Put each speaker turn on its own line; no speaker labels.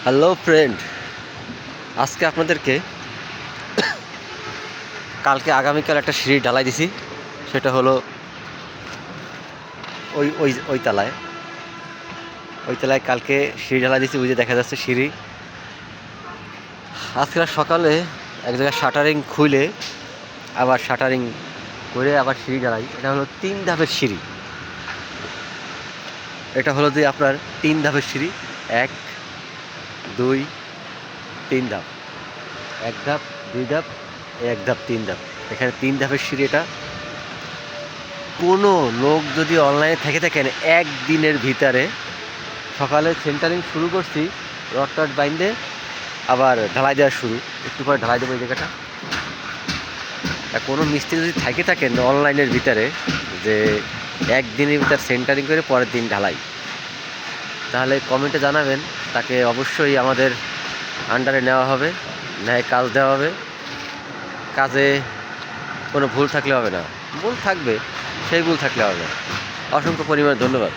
Hello friend, আজকে আপনাদেরকে আগামীকাল একটা সিঁড়ি ঢালাই দিছি। সেটা হলো ওই ওই ওই তলায় কালকে সিঁড়ি ঢালাই দিছি। ওই যে দেখা যাচ্ছে সিঁড়ি। আজকে সকালে এক জায়গায় শাটারিং খুলে আবার শাটারিং করে আবার সিঁড়ি ঢালাই। এটা হলো 3 ধাপের সিঁড়ি। এটা হলো যে আপনার 3 ধাপের সিঁড়ি। 1 2 3 ধাপ, 1 ধাপ 2 ধাপ, 1 ধাপ 3 ধাপ। এখানে 3 ধাপের সিঁড়ি। এটা কোনো লোক যদি অনলাইনে থেকে থাকেন, একদিনের ভিতরে সকালে সেন্টারিং শুরু করছি, রড টড বাইন্ধে আবার ঢালাই দেওয়া শুরু। একটু পরে ঢালাই দেবো এই জায়গাটা। কোনো মিস্ত্রি যদি থেকে থাকেন অনলাইনের ভিতরে যে একদিনের ভিতর সেন্টারিং করে পরের দিন ঢালাই, তাহলে কমেন্টে জানাবেন। তাকে অবশ্যই আমাদের আন্ডারে নেওয়া হবে, ন্যায় কাজ দেওয়া হবে। কাজে কোনো ভুল থাকলে হবে না, ভুল থাকবে, সেই ভুল থাকলে হবে না। অসংখ্য পরিমাণ ধন্যবাদ।